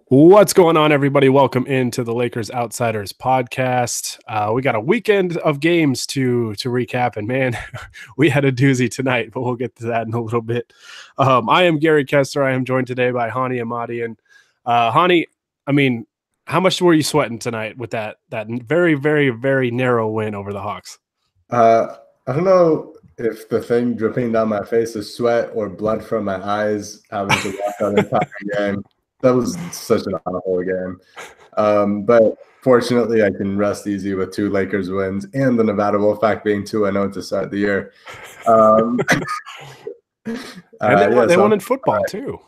What's going on, everybody? Welcome into the Lakers Outsiders podcast. We got a weekend of games to recap, and man, we had a doozy tonight, but we'll get to that in a little bit. I am Gary Kester. I am joined today by Honi Ahmadian. Honi, I mean, how much were you sweating tonight with that very, very, very narrow win over the Hawks? I don't know if the thing dripping down my face is sweat or blood from my eyes having to watch that entire game. That was such an awful game. But fortunately, I can rest easy with 2 Lakers wins and the Nevada Wolfpack being 2-0 to start the year. And they won in football too.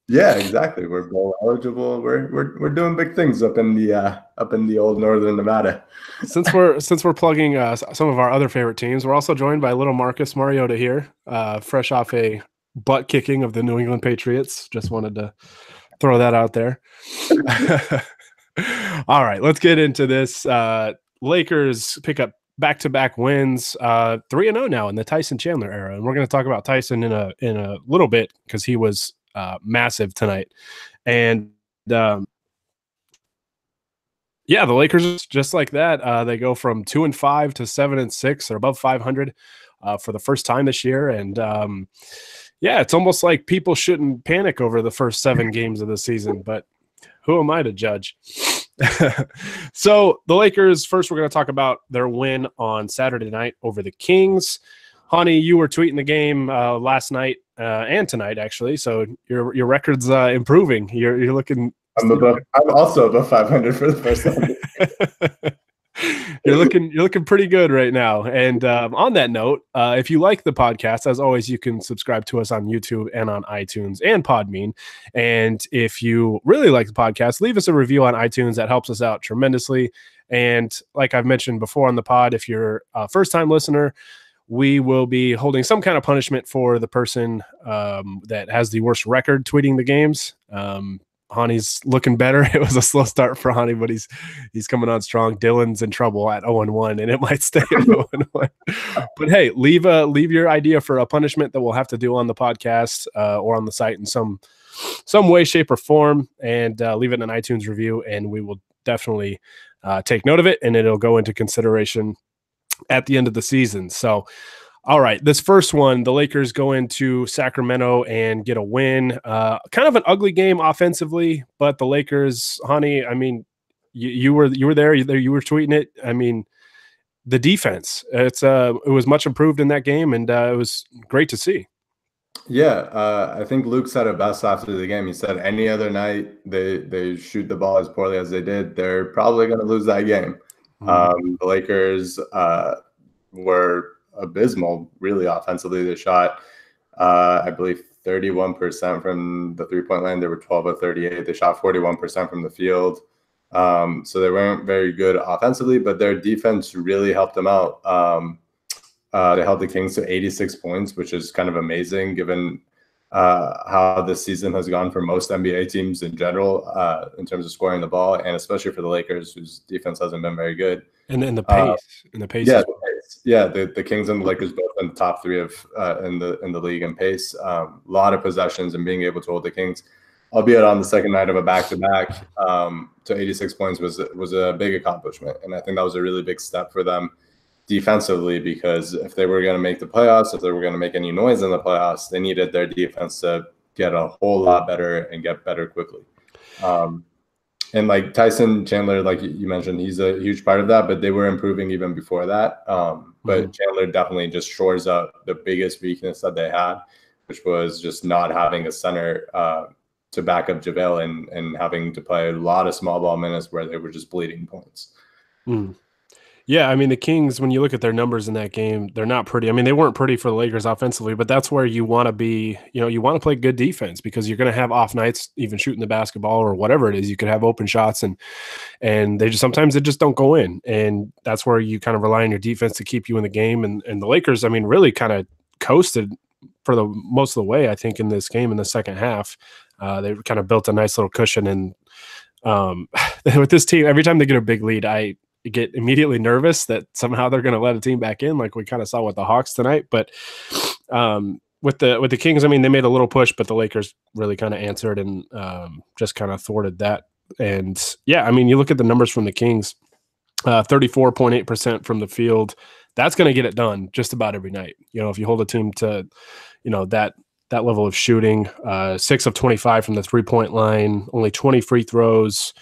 Yeah, exactly. We're bowl eligible. We're doing big things up in the old northern Nevada. Since we're plugging some of our other favorite teams, we're also joined by little Marcus Mariota here, fresh off a butt kicking of the New England Patriots. Just wanted to throw that out there. All right, let's get into this. Lakers pick up back-to-back wins, 3-0 now in the Tyson Chandler era, and we're going to talk about Tyson in a little bit because he was massive tonight. And the Lakers, just like that, they go from 2-5 to 7-6. They're above 500 for the first time this year, and it's almost like people shouldn't panic over the first 7 games of the season, but who am I to judge? So the Lakers, first we're going to talk about their win on Saturday night over the Kings. Honi, you were tweeting the game last night and tonight, actually, so your record's improving. You're looking. I'm also above 500 for the first time. You're looking pretty good right now. And on that note, if you like the podcast, as always, you can subscribe to us on YouTube and on iTunes and Podbean. And if you really like the podcast, leave us a review on iTunes. That helps us out tremendously. And like I've mentioned before on the pod, if you're a first-time listener, we will be holding some kind of punishment for the person that has the worst record tweeting the games. Honi's looking better. It was a slow start for Honi, but he's coming on strong. Dylan's in trouble at 0-1, and it might stay at 0-1. But hey, leave your idea for a punishment that we'll have to do on the podcast or on the site in some way, shape, or form, and leave it in an iTunes review, and we will definitely take note of it, and it'll go into consideration at the end of the season. So, all right, this first one, the Lakers go into Sacramento and get a win. Kind of an ugly game offensively, but the Lakers, Honi, I mean, you were there, you were tweeting it. I mean, the defense, it was much improved in that game, and it was great to see. Yeah, I think Luke said it best after the game. He said any other night they shoot the ball as poorly as they did, they're probably going to lose that game. The Lakers were abysmal, really, offensively. They shot, I believe, 31% from the three-point line. They were 12 of 38. They shot 41% from the field. So they weren't very good offensively, but their defense really helped them out. They held the Kings to 86 points, which is kind of amazing given how this season has gone for most NBA teams in general in terms of scoring the ball, and especially for the Lakers, whose defense hasn't been very good. And then the pace. Yeah, the Kings and the Lakers both in the top 3 of in the league in pace. A lot of possessions and being able to hold the Kings, albeit on the second night of a back-to-back, to 86 points was a big accomplishment, and I think that was a really big step for them defensively, because if they were going to make the playoffs, if they were going to make any noise in the playoffs, they needed their defense to get a whole lot better and get better quickly. And like Tyson Chandler, like you mentioned, he's a huge part of that, but they were improving even before that. But Chandler definitely just shores up the biggest weakness that they had, which was just not having a center to back up JaVale and having to play a lot of small ball minutes where they were just bleeding points. Yeah, I mean, the Kings, when you look at their numbers in that game, they're not pretty. I mean, they weren't pretty for the Lakers offensively, but that's where you want to be. You want to play good defense because you're going to have off nights, even shooting the basketball or whatever it is. You could have open shots, and they sometimes don't go in, and that's where you kind of rely on your defense to keep you in the game. And the Lakers, I mean, really kind of coasted for the most of the way, I think, in this game in the second half. They kind of built a nice little cushion, and with this team, every time they get a big lead, I get immediately nervous that somehow they're going to let a team back in, like we kind of saw with the Hawks tonight. But with the Kings, I mean, they made a little push, but the Lakers really kind of answered and just kind of thwarted that. And yeah, I mean, you look at the numbers from the Kings, 34.8% from the field. That's going to get it done just about every night. You know, if you hold a team to, you know, that level of shooting, 6 of 25 from the 3-point line, only 20 free throws.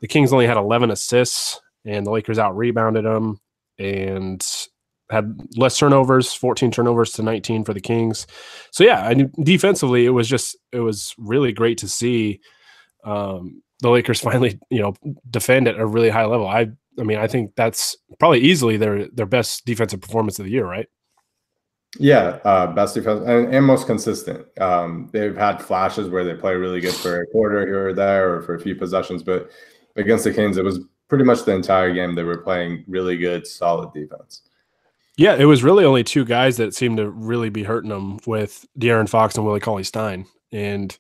The Kings only had 11 assists, and the Lakers out rebounded them and had less turnovers, 14 turnovers to 19 for the Kings. So yeah, defensively, it was really great to see the Lakers finally, you know, defend at a really high level. I mean, I think that's probably easily their best defensive performance of the year, right? Yeah, best defense and most consistent. They've had flashes where they play really good for a quarter here or there or for a few possessions, but against the Kings, it was pretty much the entire game they were playing really good, solid defense. Yeah, it was really only 2 guys that seemed to really be hurting them with De'Aaron Fox and Willie Cauley-Stein. And,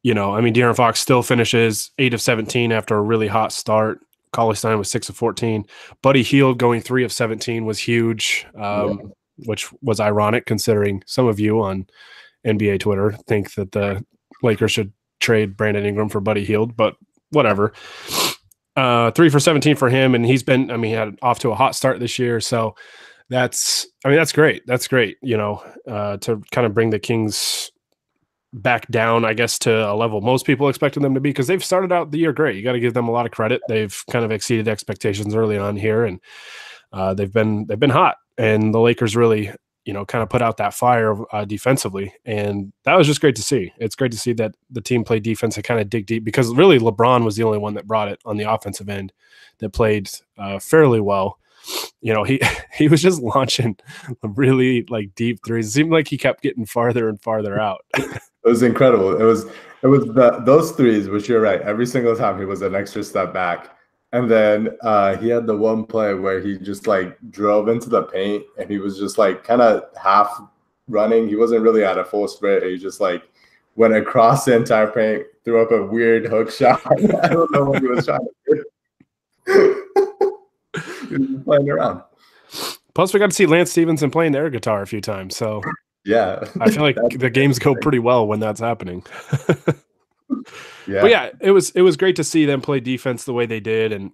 you know, I mean, De'Aaron Fox still finishes 8 of 17 after a really hot start. Cauley-Stein was 6 of 14. Buddy Hield going 3 of 17 was huge, which was ironic considering some of you on NBA Twitter think that the Lakers should trade Brandon Ingram for Buddy Hield, but whatever. 3 for 17 for him, and he's been, I mean, he had off to a hot start this year, so that's great. That's great, you know, to kind of bring the Kings back down, I guess, to a level most people expected them to be, because they've started out the year great. You got to give them a lot of credit. They've kind of exceeded expectations early on here, and they've been hot. And the Lakers really, you know, kind of put out that fire defensively, and that was just great to see. It's great to see that the team played defense and kind of dig deep, because really LeBron was the only one that brought it on the offensive end that played fairly well. You know, he was just launching really like deep threes. It seemed like he kept getting farther and farther out. It was incredible. It was those threes, which you're right. Every single time he was an extra step back. And then he had the one play where he just like drove into the paint and he was just like kind of half running. He wasn't really at a full sprint. He just like went across the entire paint, threw up a weird hook shot. I don't know what he was trying to do. He was playing around. Plus, we got to see Lance Stevenson playing the air guitar a few times. So yeah, I feel like the games go pretty well when that's happening. Yeah. But yeah, it was great to see them play defense the way they did, and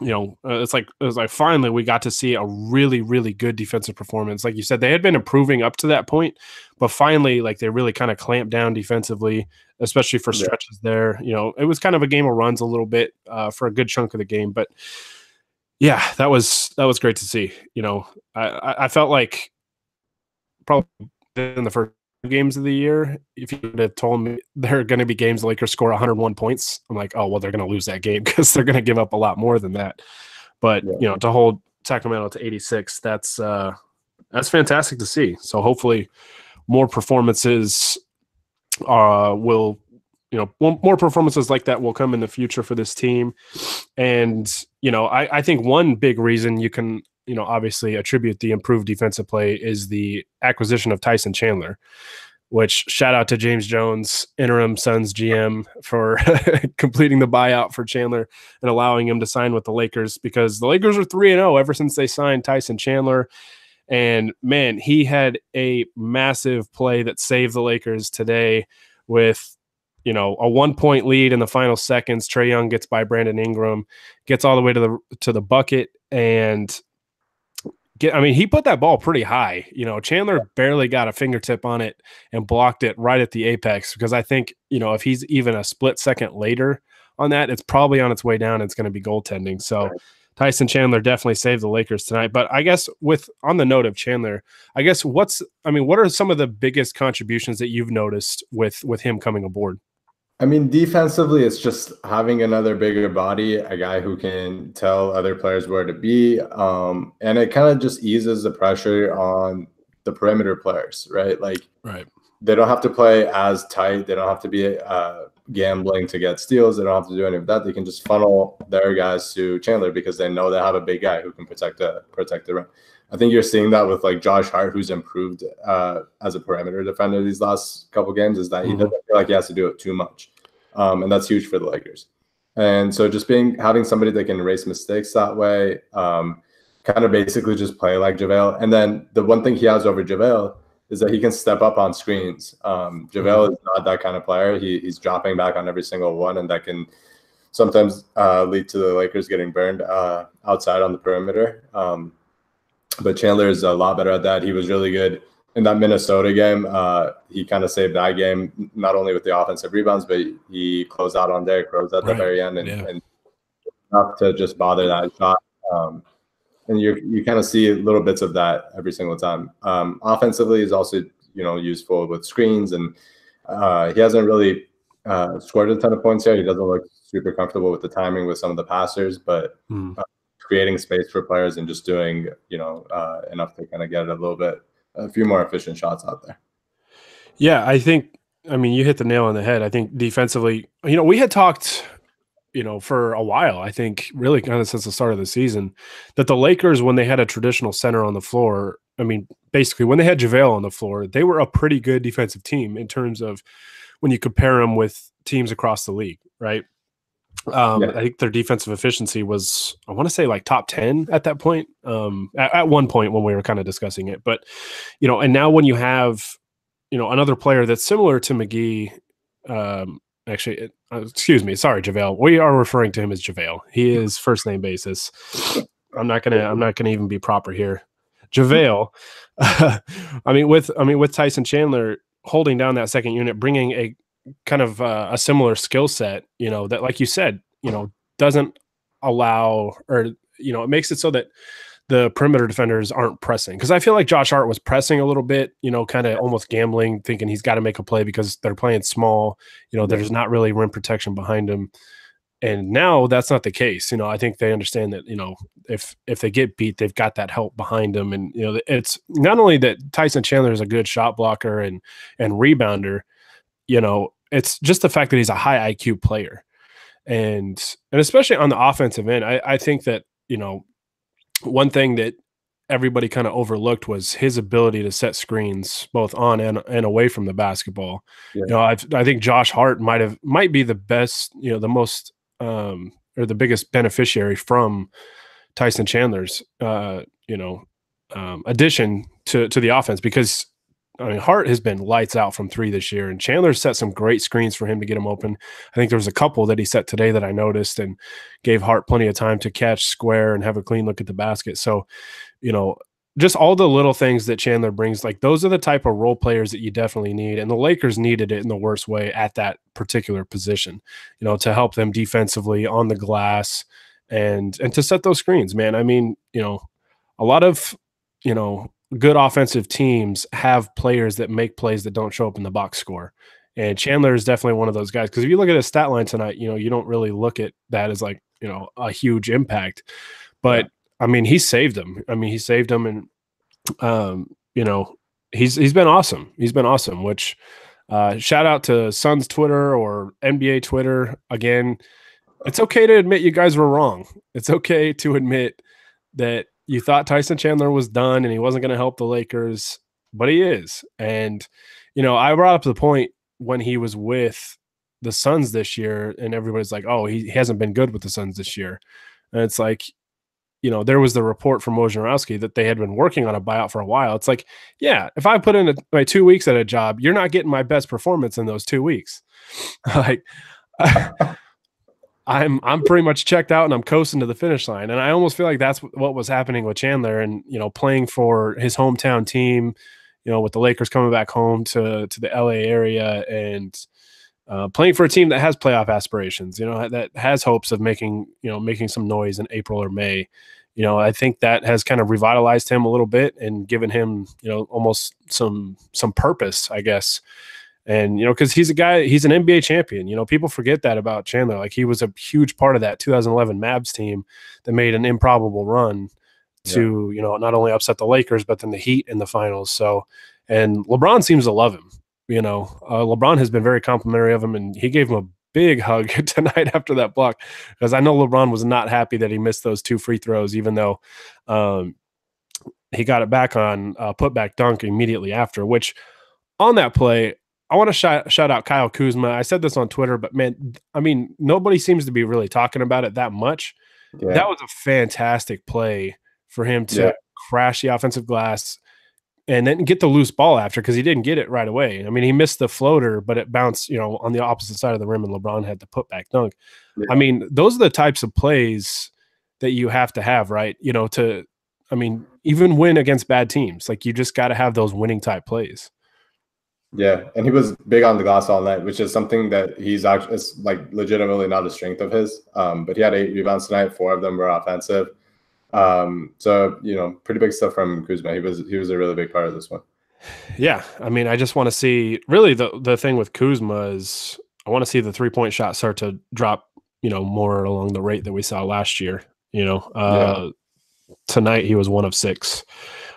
you know, it was like finally we got to see a really, really good defensive performance. Like you said, they had been improving up to that point, but finally, like they really kind of clamped down defensively, especially for stretches there. You know, it was kind of a game of runs a little bit for a good chunk of the game, but yeah, that was great to see. You know, I felt like probably in the first games of the year, if you would have told me there are going to be games the Lakers score 101 points, I'm like, oh well, they're going to lose that game because they're going to give up a lot more than that. But you know, to hold Sacramento to 86, that's fantastic to see. So hopefully, more performances will. You know, more performances like that will come in the future for this team. And, you know, I think one big reason you can, you know, obviously attribute the improved defensive play is the acquisition of Tyson Chandler, which shout out to James Jones, interim Suns GM, for completing the buyout for Chandler and allowing him to sign with the Lakers, because the Lakers are 3-0 ever since they signed Tyson Chandler. And man, he had a massive play that saved the Lakers today with, you know, a 1-point lead in the final seconds. Trae Young gets by Brandon Ingram, gets all the way to the bucket, and he put that ball pretty high. You know, Chandler barely got a fingertip on it and blocked it right at the apex, because I think, you know, if he's even a split second later on that, it's probably on its way down. It's going to be goaltending. So Tyson Chandler definitely saved the Lakers tonight. But I guess on the note of Chandler, I guess what are some of the biggest contributions that you've noticed with him coming aboard? I mean, defensively, it's just having another bigger body, a guy who can tell other players where to be. And it kind of just eases the pressure on the perimeter players, right? Like, they don't have to play as tight. They don't have to be gambling to get steals. They don't have to do any of that. They can just funnel their guys to Chandler because they know they have a big guy who can protect the rim. I think you're seeing that with like Josh Hart, who's improved as a perimeter defender these last couple games, is that he doesn't feel like he has to do it too much. And that's huge for the Lakers. And so just having somebody that can erase mistakes that way, kind of basically just play like JaVale. And then the one thing he has over JaVale is that he can step up on screens. JaVale is not that kind of player. He's dropping back on every single one, and that can sometimes lead to the Lakers getting burned outside on the perimeter. But Chandler is a lot better at that. He was really good in that Minnesota game. He kind of saved that game, not only with the offensive rebounds, but he closed out on Derrick Rose at the very end, and enough to just bother that shot. And you kind of see little bits of that every single time. Offensively, he's also useful with screens, and he hasn't really scored a ton of points yet. He doesn't look super comfortable with the timing with some of the passers, but creating space for players and just doing enough to kind of get a few more efficient shots out there. Yeah, I mean, you hit the nail on the head. I think defensively, we had talked for a while, I think really kind of since the start of the season, that the Lakers, when they had a traditional center on the floor, I mean, basically when they had JaVale on the floor, they were a pretty good defensive team in terms of when you compare them with teams across the league, right? I think their defensive efficiency was, I want to say, like top 10 at that point, at one point when we were kind of discussing it. But, and now when you have, another player that's similar to McGee, actually, excuse me, sorry, JaVale. We are referring to him as JaVale. He is first name basis. I'm not gonna even be proper here. JaVale. with Tyson Chandler holding down that second unit, bringing a kind of a similar skill set, that, like you said, doesn't allow, or it makes it so that the perimeter defenders aren't pressing. Because I feel like Josh Hart was pressing a little bit, kind of almost gambling, thinking he's got to make a play because they're playing small. There's not really rim protection behind him. And now that's not the case. I think they understand that, if they get beat, they've got that help behind them. And, it's not only that Tyson Chandler is a good shot blocker and rebounder, it's just the fact that he's a high IQ player. And especially on the offensive end, I think that, one thing that everybody kind of overlooked was his ability to set screens both on and away from the basketball. I think Josh Hart might be the best, the most or the biggest beneficiary from Tyson Chandler's addition to the offense, because Hart has been lights out from three this year, and Chandler set some great screens for him to get him open. I think there was a couple that he set today that I noticed and gave Hart plenty of time to catch square and have a clean look at the basket. So, just all the little things that Chandler brings, like those are the type of role players that you definitely need. And the Lakers needed it in the worst way at that particular position, to help them defensively on the glass and to set those screens, man. I mean, a lot of, good offensive teams have players that make plays that don't show up in the box score. And Chandler is definitely one of those guys. Because if you look at his stat line tonight, you don't really look at that as like, a huge impact. But I mean, he saved him. He saved him, and he's been awesome. He's been awesome. Which shout out to Suns Twitter or NBA Twitter. Again, it's okay to admit you guys were wrong. It's okay to admit that you thought Tyson Chandler was done and he wasn't going to help the Lakers, but he is. And, I brought up the point when he was with the Suns this year, and everybody's like, oh, he hasn't been good with the Suns this year. And it's like, there was the report from Wojnarowski that they had been working on a buyout for a while. It's like, yeah, if I put in my 2 weeks at a job, you're not getting my best performance in those 2 weeks. Like, I'm pretty much checked out and I'm coasting to the finish line. And I almost feel like that's what was happening with Chandler, and, playing for his hometown team, with the Lakers coming back home to the LA area, and playing for a team that has playoff aspirations, that has hopes of making some noise in April or May. I think that has kind of revitalized him a little bit and given him, almost some purpose, I guess. And, because he's an NBA champion. People forget that about Chandler. Like, he was a huge part of that 2011 Mavs team that made an improbable run to, not only upset the Lakers, but then the Heat in the finals. So, and LeBron seems to love him. LeBron has been very complimentary of him, and he gave him a big hug tonight after that block, because I know LeBron was not happy that he missed those 2 free throws, even though he got it back on putback dunk immediately after, which on that play, I want to shout out Kyle Kuzma. I said this on Twitter, but man, nobody seems to be really talking about it that much. That was a fantastic play for him to crash the offensive glass, and then get the loose ball after, because he didn't get it right away. I mean, he missed the floater, but it bounced, on the opposite side of the rim, and LeBron had the putback dunk. Yeah. I mean, those are the types of plays that you have to have, right? Even win against bad teams, like you just got to have those winning type plays. Yeah, and he was big on the glass all night, which is something that he's actually, it's like legitimately not a strength of his. But he had 8 rebounds tonight. 4 of them were offensive. So pretty big stuff from Kuzma. He was a really big part of this one. Yeah, I mean, I just want to see, really the thing with Kuzma is I want to see the 3-point shot start to drop, more along the rate that we saw last year. Tonight he was 1 of 6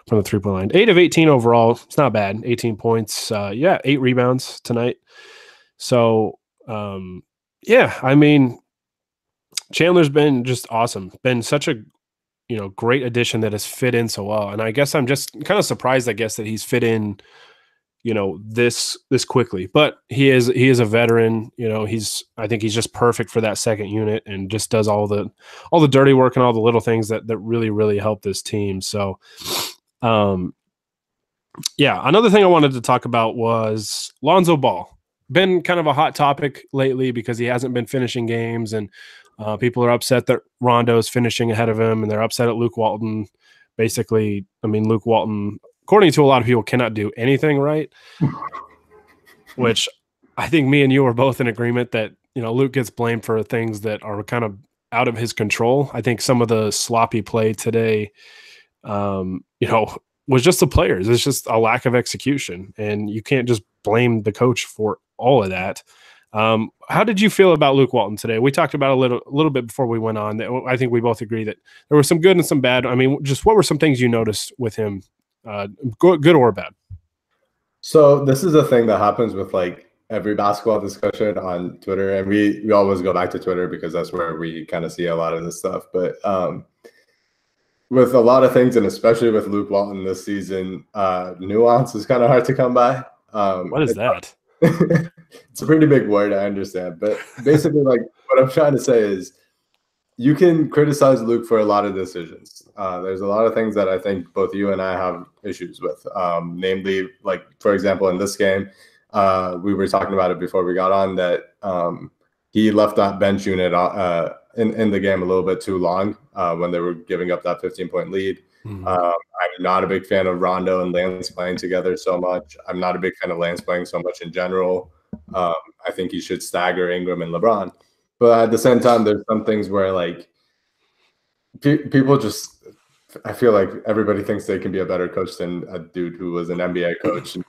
from the 3-point line. 8 of 18 overall. It's not bad. 18 points. 8 rebounds tonight. So, I mean, Chandler's been just awesome. Been such a, great addition that has fit in so well. And I guess I'm just kind of surprised, that he's fit in, this quickly. But he is a veteran. I think he's just perfect for that second unit, and just does all the dirty work and all the little things that really, really help this team. So, another thing I wanted to talk about was Lonzo Ball. Been kind of a hot topic lately because he hasn't been finishing games, and people are upset that Rondo's finishing ahead of him, and they're upset at Luke Walton. Basically, I mean, Luke Walton, according to a lot of people, cannot do anything right, which I think me and you are both in agreement that, Luke gets blamed for things that are kind of out of his control. I think some of the sloppy play today, was just the players. It's just a lack of execution, and you can't just blame the coach for all of that. How did you feel about Luke Walton today? We talked about a little bit before we went on. I think we both agree that there was some good and some bad. I mean, just what were some things you noticed with him, good or bad? So this is a thing that happens with like every basketball discussion on Twitter, and we always go back to Twitter because that's where we kind of see a lot of this stuff. But with a lot of things, and especially with Luke Walton this season, nuance is kind of hard to come by. What is that? It's a pretty big word, I understand. But basically, like, what I'm trying to say is you can criticize Luke for a lot of decisions. There's a lot of things that I think both you and I have issues with. Namely, like, for example, in this game, we were talking about it before we got on, that he left that bench unit in the game a little bit too long when they were giving up that 15-point lead. Mm-hmm. I'm not a big fan of Rondo and Lance playing together so much. I'm not a big fan of Lance playing so much in general. I think he should stagger Ingram and LeBron. But at the same time, there's some things where, like, people just, I feel like everybody thinks they can be a better coach than a dude who was an NBA coach and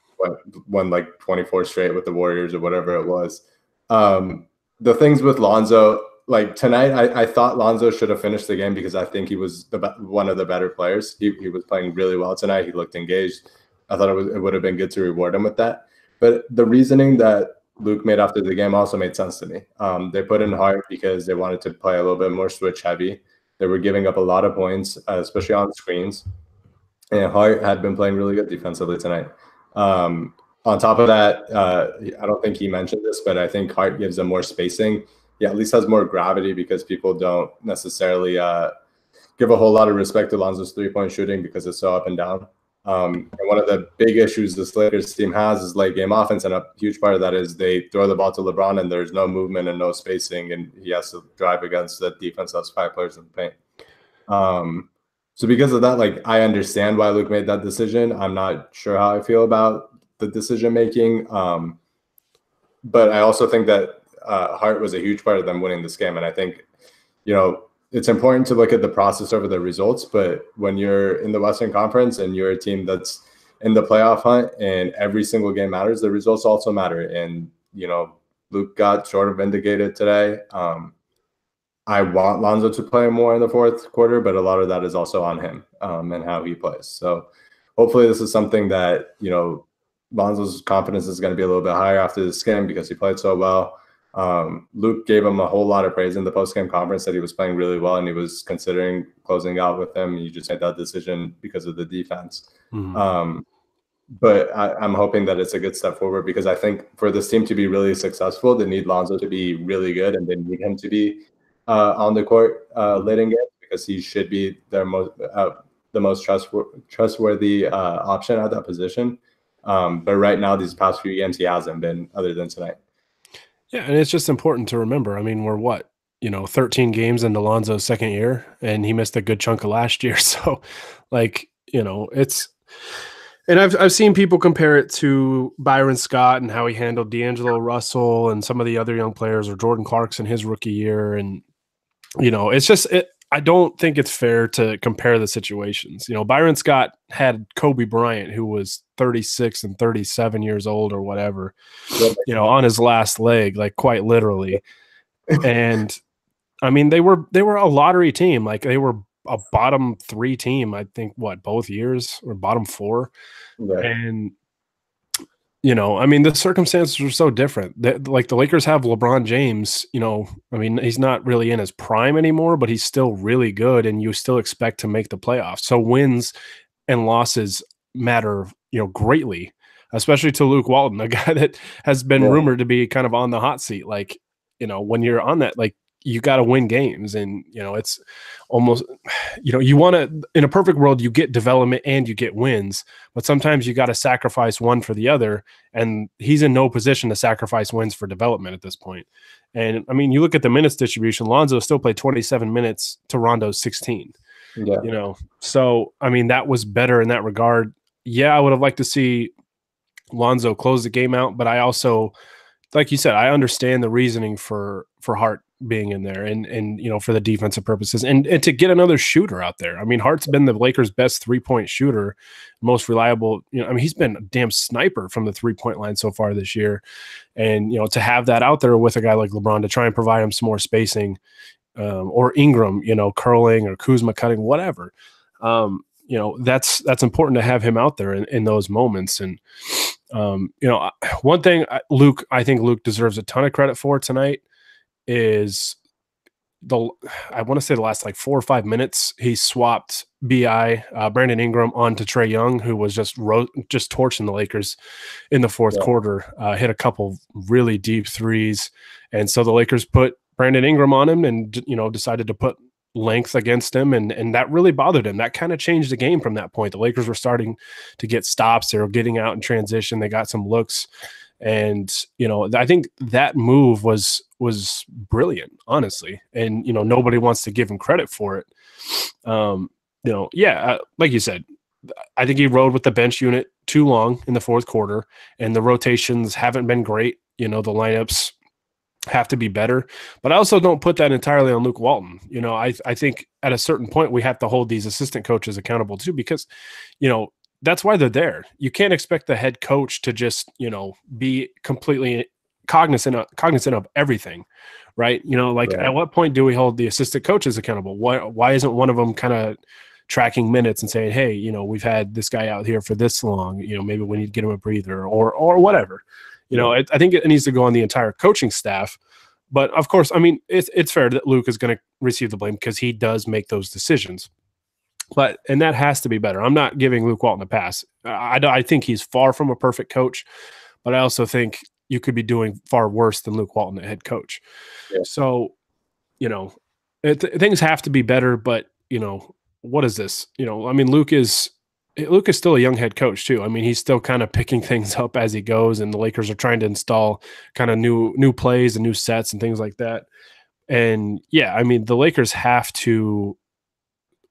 won like 24 straight with the Warriors or whatever it was. The things with Lonzo, like tonight, I thought Lonzo should have finished the game because I think he was one of the better players. He was playing really well tonight. He looked engaged. I thought it would have been good to reward him with that. But the reasoning that Luke made after the game also made sense to me. They put in Hart because they wanted to play a little bit more switch heavy. They were giving up a lot of points, especially on screens. And Hart had been playing really good defensively tonight. On top of that, I don't think he mentioned this, but I think Hart gives them more spacing. He at least has more gravity because people don't necessarily give a whole lot of respect to Lonzo's three-point shooting because it's so up and down. And one of the big issues this Lakers team has is late game offense, and a huge part of that is they throw the ball to LeBron and there's no movement and no spacing, and he has to drive against the defense that's 5 players in the paint. So because of that, like, I understand why Luke made that decision. I'm not sure how I feel about the decision making, but I also think that Hart was a huge part of them winning this game, and I think, it's important to look at the process over the results, but when you're in the Western Conference and you're a team that's in the playoff hunt and every single game matters, the results also matter. And, Luke got sort of vindicated today. I want Lonzo to play more in the fourth quarter, but a lot of that is also on him and how he plays. So hopefully this is something that, Lonzo's confidence is going to be a little bit higher after this game because he played so well. Luke gave him a whole lot of praise in the post-game conference that he was playing really well and he was considering closing out with him. He just made that decision because of the defense. Mm-hmm. But I'm hoping that it's a good step forward because I think for this team to be really successful, they need Lonzo to be really good and they need him to be on the court late in games because he should be their most the most trustworthy option at that position. But right now, these past few games, he hasn't been, other than tonight. Yeah, and it's just important to remember. I mean, we're what, 13 games into Lonzo's second year, and he missed a good chunk of last year. So, like, it's, and I've seen people compare it to Byron Scott and how he handled D'Angelo Russell and some of the other young players, or Jordan Clarkson his rookie year, and it's just I don't think it's fair to compare the situations. Byron Scott had Kobe Bryant, who was 36 and 37 years old or whatever, on his last leg, like quite literally. And I mean, they were a lottery team. Like they were a bottom 3 team, I think, both years, or bottom 4. Right. And I mean, the circumstances are so different. Like the Lakers have LeBron James, I mean, he's not really in his prime anymore, but he's still really good, and you still expect to make the playoffs. So wins and losses matter, greatly, especially to Luke Walton, a guy that has been rumored to be kind of on the hot seat. Like, when you're on that, like, you got to win games, and it's almost, you want to, in a perfect world, you get development and you get wins, but sometimes you got to sacrifice one for the other, and he's in no position to sacrifice wins for development at this point. And I mean, you look at the minutes distribution, Lonzo still played 27 minutes to Rondo's 16. So I mean, that was better in that regard. Yeah, I would have liked to see Lonzo close the game out, but I also, like you said, I understand the reasoning for Hart being in there, and for the defensive purposes, and to get another shooter out there. I mean, Hart's been the Lakers' best 3-point shooter, most reliable. I mean, he's been a damn sniper from the 3-point line so far this year, and to have that out there with a guy like LeBron to try and provide him some more spacing, or Ingram, curling, or Kuzma cutting, whatever. That's important to have him out there in those moments. And one thing I think Luke deserves a ton of credit for tonight is I want to say the last like 4 or 5 minutes, he swapped Brandon Ingram onto Trae Young, who was just torching the Lakers in the fourth quarter, hit a couple really deep threes. And so the Lakers put Brandon Ingram on him and, decided to put length against him. And that really bothered him. That kind of changed the game from that point. The Lakers were starting to get stops. They were getting out in transition. They got some looks. And, I think that move was brilliant, honestly. And, nobody wants to give him credit for it. Like you said, I think he rode with the bench unit too long in the fourth quarter, and the rotations haven't been great. The lineups have to be better, but I also don't put that entirely on Luke Walton. I think at a certain point we have to hold these assistant coaches accountable too, because, that's why they're there. You can't expect the head coach to just, be completely cognizant of everything, right? At what point do we hold the assistant coaches accountable? Why isn't one of them kind of tracking minutes and saying, hey, we've had this guy out here for this long, maybe we need to get him a breather or whatever. I think it needs to go on the entire coaching staff. But of course, I mean, it's fair that Luke is going to receive the blame because he does make those decisions. And that has to be better. I'm not giving Luke Walton a pass. I think he's far from a perfect coach, but I also think you could be doing far worse than Luke Walton, the head coach. Yeah. So, things have to be better, but, what is this? I mean, Luke is still a young head coach too. I mean, he's still kind of picking things up as he goes, and the Lakers are trying to install kind of new plays and new sets and things like that. And yeah, I mean, the Lakers have to,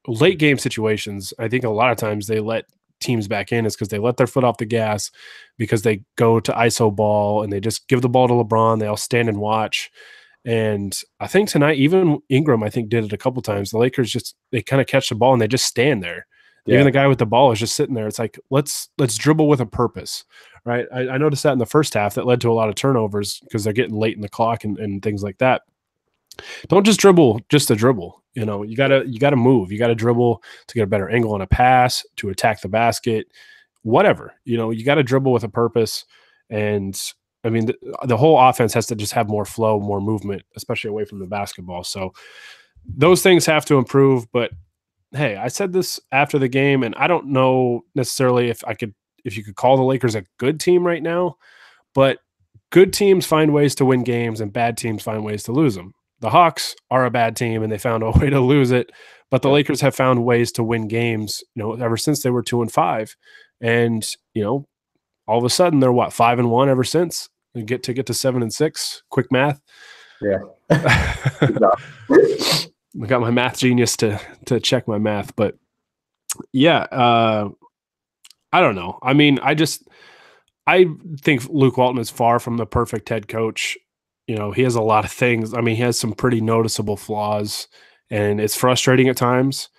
late game situations, I think a lot of times they let teams back in is because they let their foot off the gas, because they go to ISO ball and they just give the ball to LeBron. They all stand and watch. And I think tonight, even Ingram, I think, did it a couple times. The Lakers they kind of catch the ball and they just stand there. Yeah. Even the guy with the ball is just sitting there. It's like, let's dribble with a purpose, right? I noticed that in the first half that led to a lot of turnovers because they're getting late in the clock and things like that. Don't just dribble just to dribble. You gotta move. You gotta dribble to get a better angle on a pass, to attack the basket, whatever. You gotta dribble with a purpose. And I mean, the whole offense has to just have more flow, more movement, especially away from the basketball. So those things have to improve. But hey, I said this after the game, and I don't know necessarily if you could call the Lakers a good team right now, but good teams find ways to win games and bad teams find ways to lose them. The Hawks are a bad team and they found a way to lose it, But the Lakers have found ways to win games, ever since they were 2-5. And, all of a sudden they're 5-1 ever since. And get to 7-6. Quick math. Yeah. I got my math genius to check my math, but yeah, I don't know. I mean, I think Luke Walton is far from the perfect head coach. He has a lot of things. I mean, he has some pretty noticeable flaws, and it's frustrating at times.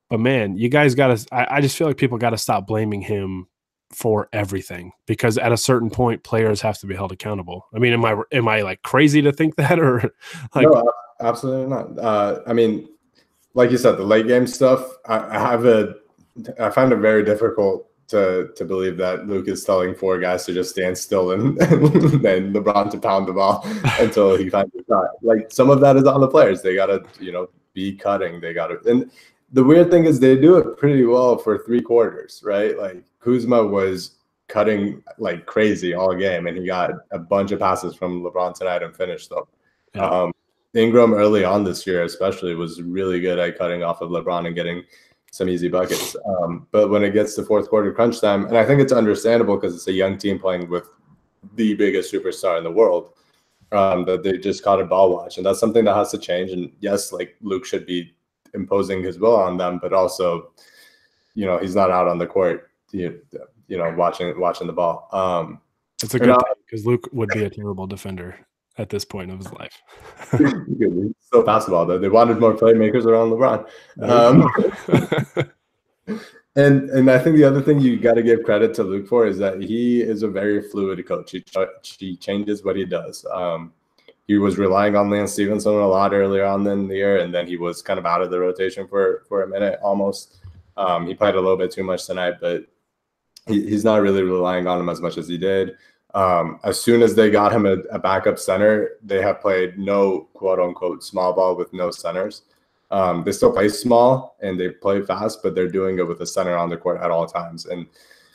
But man, you guys got to. I just feel like people got to stop blaming him for everything, because at a certain point, players have to be held accountable. I mean, am I like crazy to think that, or like? No, absolutely not. I mean, like you said, the late game stuff. I find it very difficult to believe that Luke is telling 4 guys to just stand still and then LeBron to pound the ball until he finds a shot. Like, some of that is on the players. They gotta, be cutting. They gotta, and the weird thing is they do it pretty well for 3 quarters, right? Like, Kuzma was cutting like crazy all game, and he got a bunch of passes from LeBron tonight and finished them. Yeah. Ingram early on this year especially was really good at cutting off of LeBron and getting some easy buckets. But when it gets to fourth quarter crunch time, and I think it's understandable because it's a young team playing with the biggest superstar in the world, that they just caught a ball watch. And that's something that has to change. And yes, like, Luke should be imposing his will on them, but also, he's not out on the court, watching the ball. It's a good thing, because Luke would be a terrible defender at this point of his life. He's so passable, though. They wanted more playmakers around LeBron. And I think the other thing you got to give credit to Luke for is that he is a very fluid coach. He changes what he does. He was relying on Lance Stevenson a lot earlier on in the year, and then he was kind of out of the rotation for a minute almost. He played a little bit too much tonight, but he's not really relying on him as much as he did. As soon as they got him a backup center, they have played no quote-unquote small ball with no centers. They still play small and they play fast, but they're doing it with a center on the court at all times. And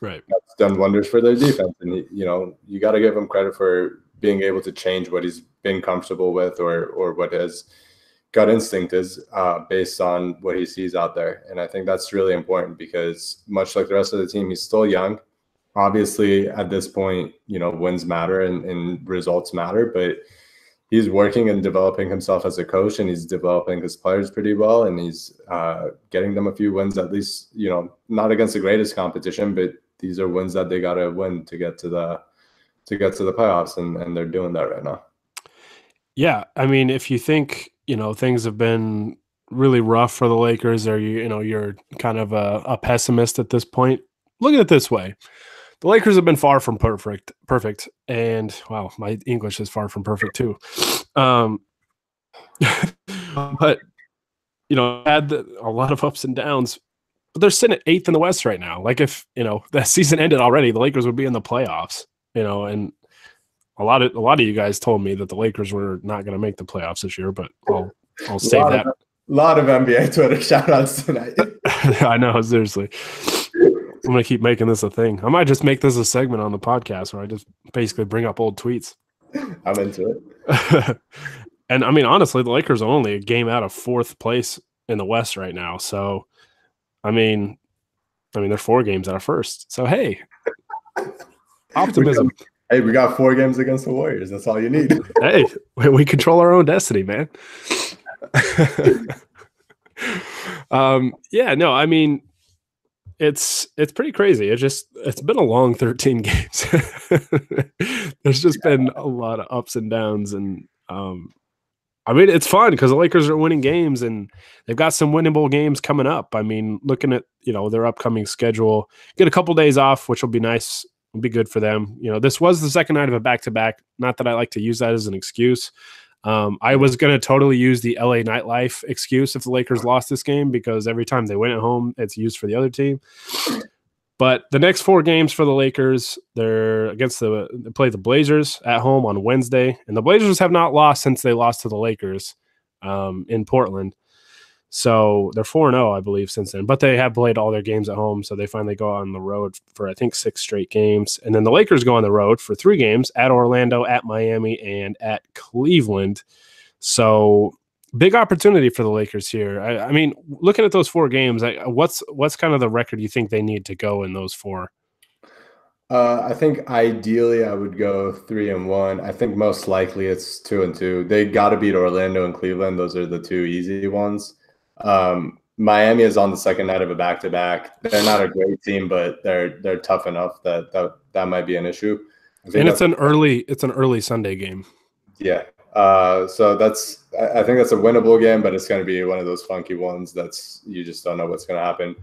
that's done wonders for their defense. And, you got to give him credit for being able to change what he's been comfortable with or what his gut instinct is based on what he sees out there. And I think that's really important because, much like the rest of the team, he's still young. Obviously, at this point, wins matter and results matter, but he's working and developing himself as a coach, and he's developing his players pretty well, and he's getting them a few wins, at least, not against the greatest competition, but these are wins that they got to win to get to the playoffs, and they're doing that right now. Yeah, I mean, if you think, things have been really rough for the Lakers, or you're kind of a pessimist at this point, look at it this way. The Lakers have been far from perfect, and wow, my English is far from perfect too. But had a lot of ups and downs. But they're sitting at 8th in the West right now. Like, if that season ended already, the Lakers would be in the playoffs. And a lot of you guys told me that the Lakers were not going to make the playoffs this year. But I'll save that. A lot of NBA Twitter shout outs tonight. I know, seriously. I'm going to keep making this a thing. I might just make this a segment on the podcast where I just basically bring up old tweets. I'm into it. And I mean, honestly, the Lakers are only a game out of 4th place in the West right now. So, I mean, they're 4 games out of 1st. So, hey, optimism. We got 4 games against the Warriors. That's all you need. Hey, we control our own destiny, man. Yeah, no, I mean, it's pretty crazy. It's been a long 13 games. There's just been a lot of ups and downs, and I mean, it's fun because the Lakers are winning games and they've got some winnable games coming up. I mean, looking at their upcoming schedule, get a couple days off, which will be nice. Will be good for them. This was the second night of a back-to-back. Not that I like to use that as an excuse. I was going to totally use the LA nightlife excuse if the Lakers lost this game, because every time they win at home, it's used for the other team. But the next 4 games for the Lakers, they play the Blazers at home on Wednesday, and the Blazers have not lost since they lost to the Lakers in Portland. So they're 4-0, I believe, since then. But they have played all their games at home, so they finally go on the road for, I think, 6 straight games. And then the Lakers go on the road for 3 games, at Orlando, at Miami, and at Cleveland. So big opportunity for the Lakers here. I mean, looking at those 4 games, what's kind of the record you think they need to go in those 4? I think ideally I would go 3-1. I think most likely it's 2-2. They got to beat Orlando and Cleveland. Those are the 2 easy ones. Miami is on the second night of a back-to-back. They're not a great team, but they're tough enough that might be an issue. And it's an early Sunday game. Yeah. So I think that's a winnable game, but it's going to be one of those funky ones you just don't know what's going to happen.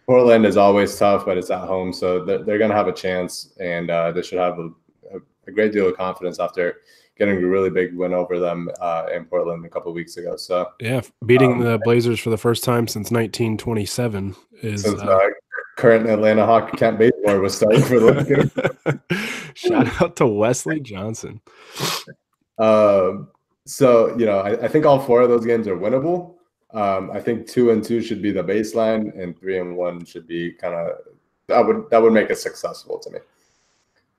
Portland is always tough, but it's at home, so they're going to have a chance, and they should have a great deal of confidence after getting a really big win over them in Portland a couple of weeks ago. So yeah, beating the Blazers for the first time since 1927 is current Atlanta Hawk Kent Bazemore was starting for the Lakers. Shout out to Wesley Johnson. So I think all 4 of those games are winnable. I think 2-2 should be the baseline, and 3-1 should be kind of that would make it successful to me.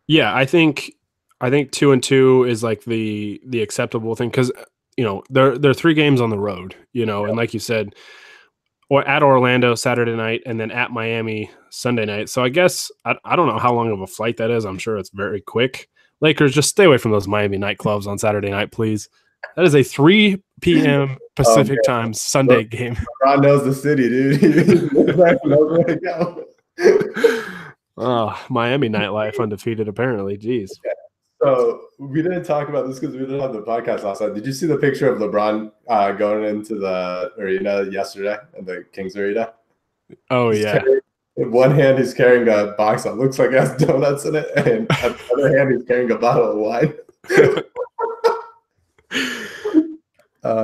Yeah, I think 2-2 is like the acceptable thing, because there are 3 games on the road, and like you said, or at Orlando Saturday night, and then at Miami Sunday night. So I guess I don't know how long of a flight that is. I'm sure it's very quick. Lakers, just stay away from those Miami nightclubs on Saturday night, please. That is a 3 p.m. Pacific time Sunday game. LeBron knows the city, dude. He knows where to go. Oh, Miami nightlife undefeated, apparently. Jeez. Yeah. So we didn't talk about this because we didn't have the podcast last night. Did you see the picture of LeBron going into the arena yesterday, in the Kings arena? Oh, yeah. In one hand, he's carrying a box that looks like it has donuts in it, and on the other hand, he's carrying a bottle of wine.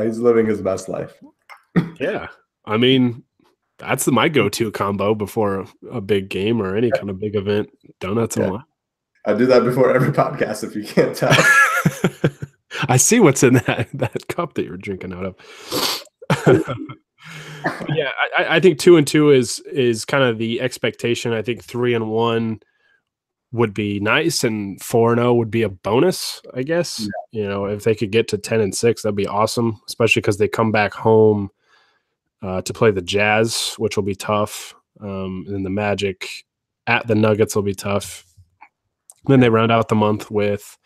He's living his best life. Yeah. I mean, that's my go-to combo before a big game or any kind of big event. Donuts and wine. I do that before every podcast, if you can't tell. I see what's in that cup that you're drinking out of. Yeah, I think 2-2 is kind of the expectation. I think 3-1 would be nice, and 4-0 would be a bonus, I guess. Yeah. If they could get to 10-6, that'd be awesome, especially because they come back home to play the Jazz, which will be tough. And then the Magic at the Nuggets will be tough. Then they round out the month with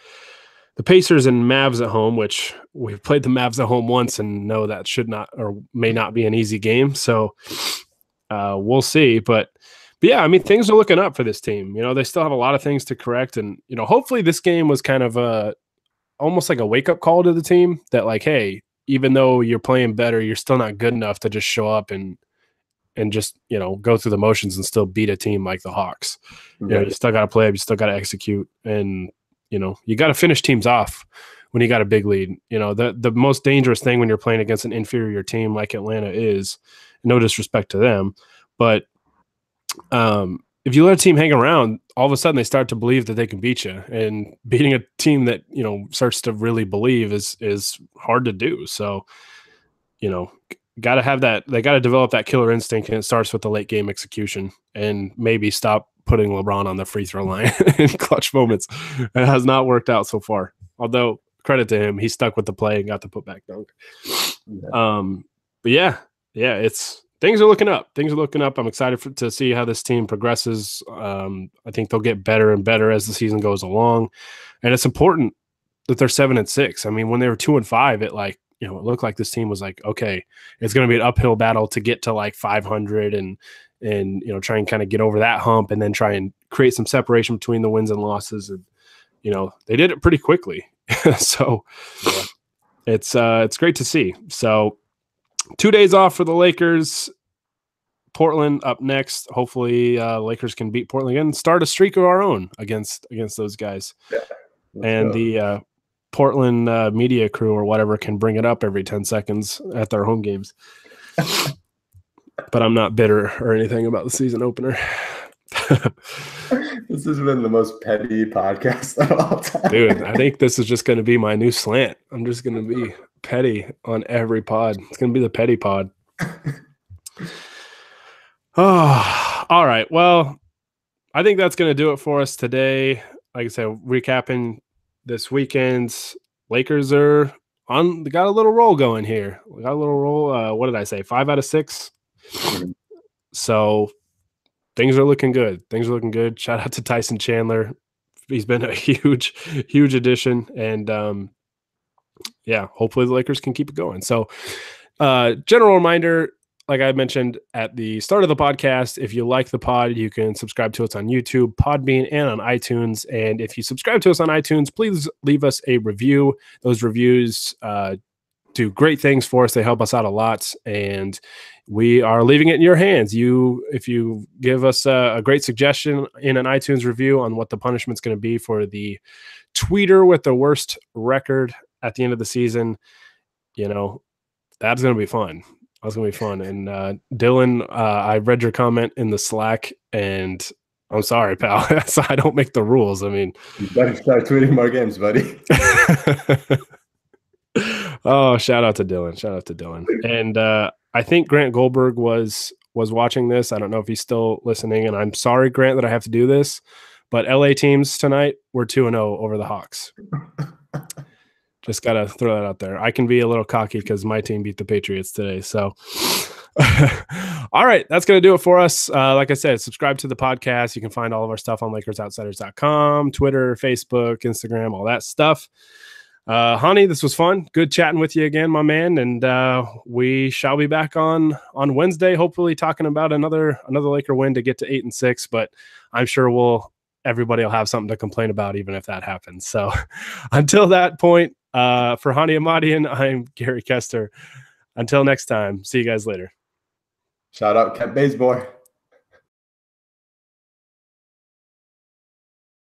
the Pacers and Mavs at home, which we've played the Mavs at home once and know that should not or may not be an easy game. So we'll see. But yeah, I mean, things are looking up for this team. They still have a lot of things to correct. And, hopefully this game was kind of almost like a wake-up call to the team that, like, hey, even though you're playing better, you're still not good enough to just show up and just, go through the motions and still beat a team like the Hawks. Right. You still got to play, you still got to execute. And, you got to finish teams off when you got a big lead. The most dangerous thing when you're playing against an inferior team like Atlanta is, no disrespect to them, but if you let a team hang around, all of a sudden they start to believe that they can beat you, and beating a team that, starts to really believe is hard to do. So, got to have that. They got to develop that killer instinct, and it starts with the late game execution, and maybe stop putting LeBron on the free throw line in clutch moments. It has not worked out so far, although credit to him, he stuck with the play and got the putback dunk. Yeah. But yeah, things are looking up. Things are looking up. I'm excited to see how this team progresses. I think they'll get better and better as the season goes along. And it's important that they're 7-6. I mean, when they were 2-5, it looked like this team was like, okay, it's going to be an uphill battle to get to like 500 and try and kind of get over that hump, and then try and create some separation between the wins and losses. And, they did it pretty quickly. So it's great to see. So 2 days off for the Lakers. Portland up next. Hopefully Lakers can beat Portland again, start a streak of our own against those guys. Yeah, and the Portland media crew or whatever can bring it up every 10 seconds at their home games. But I'm not bitter or anything about the season opener. This has been the most petty podcast of all time. Dude, I think this is just going to be my new slant. I'm just going to be petty on every pod. It's going to be the petty pod. Oh, all right. Well, I think that's going to do it for us today. Like I said, recapping this weekend's Lakers are got a little roll going here. We got a little roll. What did I say? 5 out of 6. Mhm. So things are looking good. Things are looking good. Shout out to Tyson Chandler. He's been a huge addition. And yeah, hopefully the Lakers can keep it going. So general reminder, like I mentioned at the start of the podcast, if you like the pod, you can subscribe to us on YouTube, Podbean, and on iTunes. And if you subscribe to us on iTunes, please leave us a review. Those reviews do great things for us. They help us out a lot. And we are leaving it in your hands. If you give us a great suggestion in an iTunes review on what the punishment's going to be for the tweeter with the worst record at the end of the season, that's going to be fun. That's going to be fun. And Dylan, I read your comment in the Slack, and I'm sorry, pal. I don't make the rules. I mean, you better start tweeting more games, buddy. Oh, shout out to Dylan. And I think Grant Goldberg was watching this. I don't know if he's still listening, and I'm sorry, Grant, that I have to do this, but LA teams tonight were 2-0 over the Hawks. Just got to throw that out there. I can be a little cocky because my team beat the Patriots today. So, all right, that's going to do it for us. Like I said, subscribe to the podcast. You can find all of our stuff on LakersOutsiders.com, Twitter, Facebook, Instagram, all that stuff. Honi, this was fun. Good chatting with you again, my man. And we shall be back on Wednesday, hopefully talking about another Laker win to get to 8-6. But I'm sure everybody will have something to complain about, even if that happens. So until that point, for Honi Ahmadian, I'm Gary Kester. Until next time, see you guys later. Shout out Kent Bays boy.